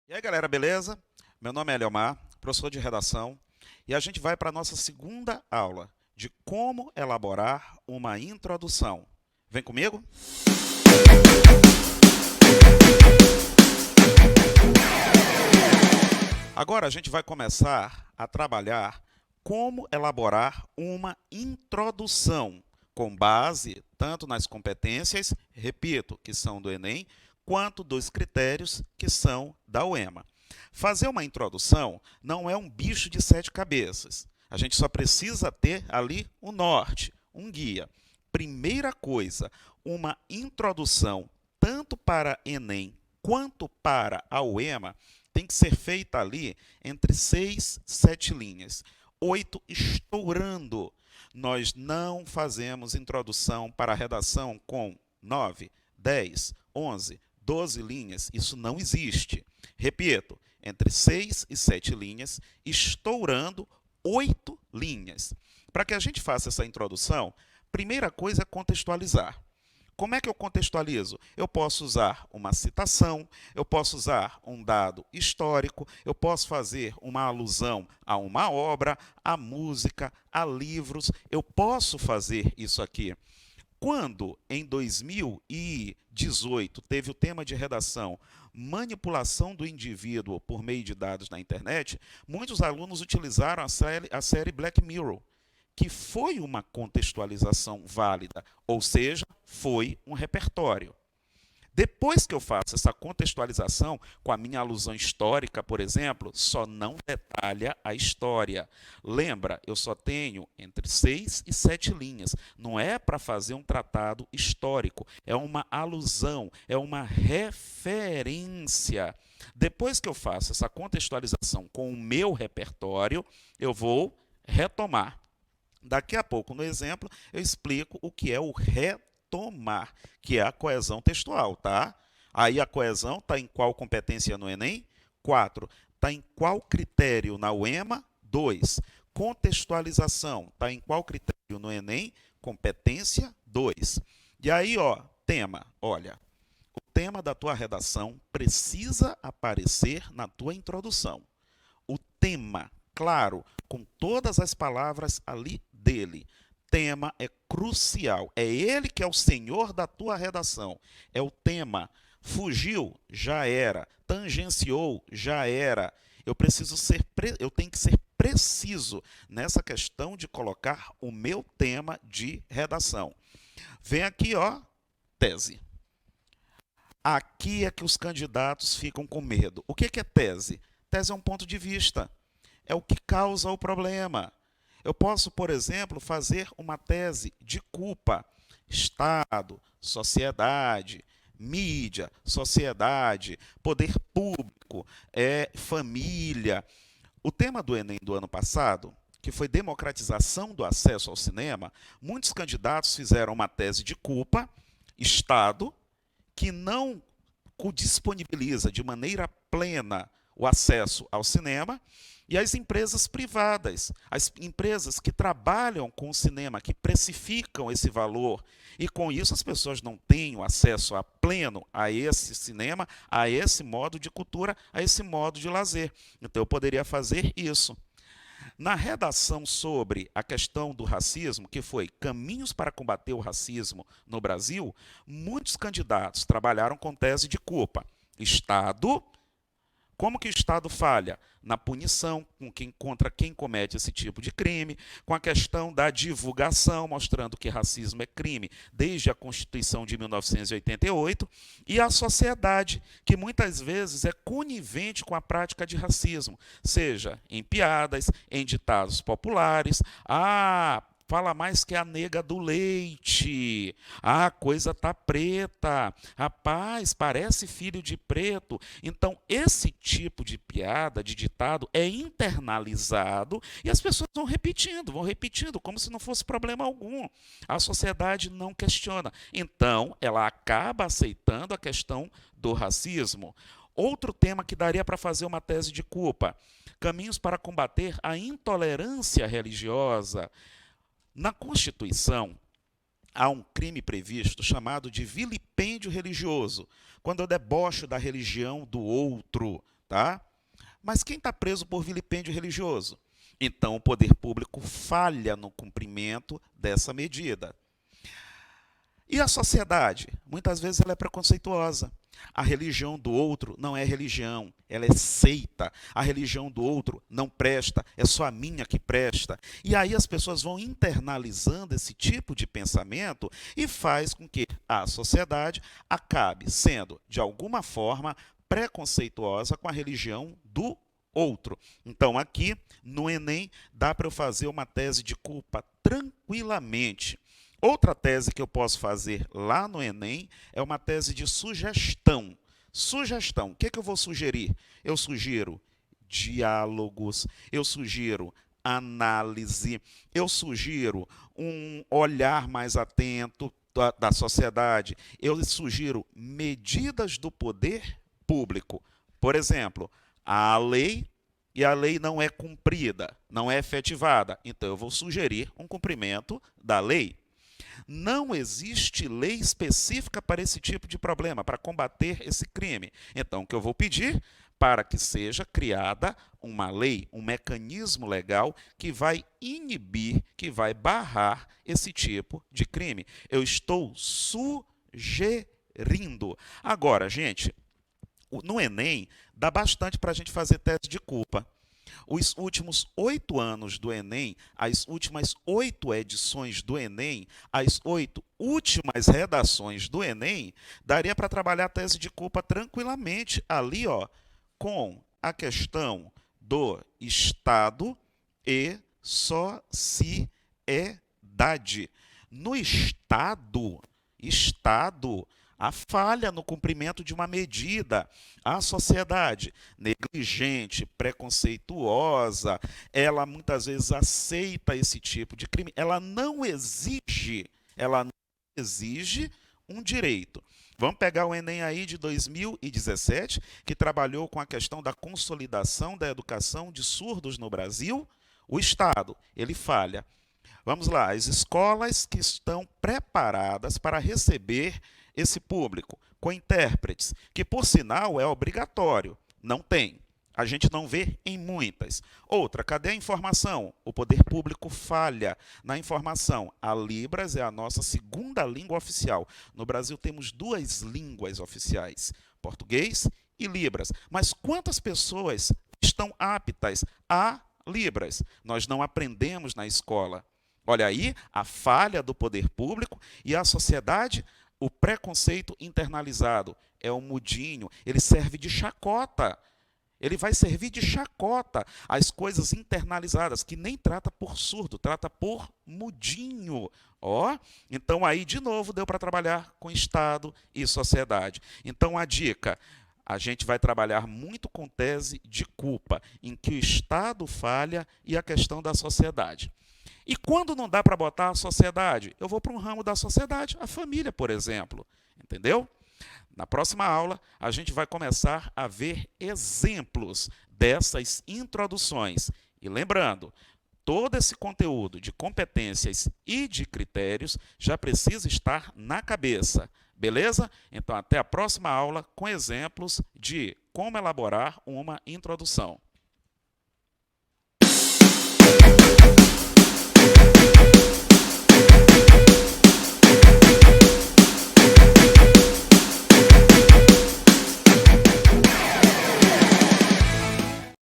E aí, galera, beleza? Meu nome é Eliomar, professor de redação, e a gente vai para a nossa segunda aula de como elaborar uma introdução. Vem comigo? Agora a gente vai começar a trabalhar como elaborar uma introdução com base tanto nas competências, repito, que são do Enem, quanto dos critérios que são da UEMA. Fazer uma introdução não é um bicho de sete cabeças. A gente só precisa ter ali o norte, um guia. Primeira coisa, uma introdução tanto para Enem quanto para a UEMA tem que ser feita ali entre 6 e 7 linhas. 8 estourando. Nós não fazemos introdução para a redação com 9, 10, 11, 12 linhas. Isso não existe. Repito, entre 6 e 7 linhas, estourando 8 linhas. Para que a gente faça essa introdução, primeira coisa é contextualizar. Como é que eu contextualizo? Eu posso usar uma citação, eu posso usar um dado histórico, eu posso fazer uma alusão a uma obra, a música, a livros. Eu posso fazer isso aqui. Quando, em 2018, teve o tema de redação manipulação do indivíduo por meio de dados na internet, muitos alunos utilizaram a série Black Mirror, que foi uma contextualização válida, ou seja, foi um repertório. Depois que eu faço essa contextualização com a minha alusão histórica, por exemplo, só não detalha a história. Lembra, eu só tenho entre 6 e 7 linhas. Não é para fazer um tratado histórico, é uma alusão, é uma referência. Depois que eu faço essa contextualização com o meu repertório, eu vou retomar. Daqui a pouco, no exemplo, eu explico o que é o retomar, que é a coesão textual, tá? Aí a coesão está em qual competência no Enem? 4. Está em qual critério na UEMA? 2. Contextualização está em qual critério no Enem? Competência 2. E aí, ó, tema, olha, o tema da tua redação precisa aparecer na tua introdução. O tema, claro, com todas as palavras ali dele. Tema é crucial. É ele que é o senhor da tua redação. É o tema. Fugiu, já era. Tangenciou, já era. Eu tenho que ser preciso nessa questão de colocar o meu tema de redação. Vem aqui, ó, tese. Aqui é que os candidatos ficam com medo. O que é tese? Tese é um ponto de vista. É o que causa o problema. Eu posso, por exemplo, fazer uma tese de culpa. Estado, sociedade, mídia, sociedade, poder público, família. O tema do Enem do ano passado, que foi democratização do acesso ao cinema, muitos candidatos fizeram uma tese de culpa, Estado, que não disponibiliza de maneira plena o acesso ao cinema, e as empresas privadas, as empresas que trabalham com o cinema, que precificam esse valor, e com isso as pessoas não têm o acesso a pleno a esse cinema, a esse modo de cultura, a esse modo de lazer. Então eu poderia fazer isso. Na redação sobre a questão do racismo, que foi Caminhos para combater o racismo no Brasil, muitos candidatos trabalharam com tese de culpa. Estado, como que o Estado falha? Na punição contra quem comete esse tipo de crime, com a questão da divulgação, mostrando que racismo é crime desde a Constituição de 1988, e a sociedade, que muitas vezes é conivente com a prática de racismo, seja em piadas, em ditados populares. Fala mais que a nega do leite. A coisa tá preta. Rapaz, parece filho de preto. Então, esse tipo de piada, de ditado, é internalizado e as pessoas vão repetindo, como se não fosse problema algum. A sociedade não questiona. Então, ela acaba aceitando a questão do racismo. Outro tema que daria para fazer uma tese de culpa: caminhos para combater a intolerância religiosa. Na Constituição, há um crime previsto chamado de vilipêndio religioso, quando eu debocho da religião do outro. tá? Mas quem está preso por vilipêndio religioso? Então, o poder público falha no cumprimento dessa medida. E a sociedade? Muitas vezes ela é preconceituosa. A religião do outro não é religião, ela é seita. A religião do outro não presta, é só a minha que presta. E aí as pessoas vão internalizando esse tipo de pensamento e faz com que a sociedade acabe sendo, de alguma forma, preconceituosa com a religião do outro. Então, aqui no Enem, dá para eu fazer uma tese de culpa tranquilamente. Outra tese que eu posso fazer lá no Enem é uma tese de sugestão. Sugestão, o que eu vou sugerir? Eu sugiro diálogos, eu sugiro análise, eu sugiro um olhar mais atento da sociedade, eu sugiro medidas do poder público. Por exemplo, há a lei e a lei não é cumprida, não é efetivada. Então, eu vou sugerir um cumprimento da lei. Não existe lei específica para esse tipo de problema, para combater esse crime. Então, o que eu vou pedir? Para que seja criada uma lei, um mecanismo legal que vai inibir, que vai barrar esse tipo de crime. Eu estou sugerindo. Agora, gente, no Enem, dá bastante para a gente fazer tese de culpa. Os últimos 8 anos do Enem, as últimas 8 edições do Enem, as 8 últimas redações do Enem, daria para trabalhar a tese de culpa tranquilamente ali, ó, com a questão do Estado e sociedade. No Estado, a falha no cumprimento de uma medida. A sociedade negligente, preconceituosa, ela muitas vezes aceita esse tipo de crime. Ela não exige um direito. Vamos pegar o Enem aí de 2017, que trabalhou com a questão da consolidação da educação de surdos no Brasil. O Estado, ele falha. Vamos lá, as escolas que estão preparadas para receber esse público, com intérpretes, que por sinal é obrigatório, não tem. A gente não vê em muitas. Outra, cadê a informação? O poder público falha na informação. A Libras é a nossa segunda língua oficial. No Brasil temos 2 línguas oficiais, português e Libras. Mas quantas pessoas estão aptas a Libras? Nós não aprendemos na escola. Olha aí a falha do poder público e a sociedade, o preconceito internalizado. É o mudinho, ele serve de chacota. Ele vai servir de chacota às coisas internalizadas, que nem trata por surdo, trata por mudinho. Ó, então aí de novo deu para trabalhar com Estado e sociedade. Então a dica, a gente vai trabalhar muito com tese de culpa, em que o Estado falha e a questão da sociedade. E quando não dá para botar a sociedade, eu vou para um ramo da sociedade, a família, por exemplo. Entendeu? Na próxima aula, a gente vai começar a ver exemplos dessas introduções. E lembrando, todo esse conteúdo de competências e de critérios já precisa estar na cabeça. Beleza? Então, até a próxima aula com exemplos de como elaborar uma introdução.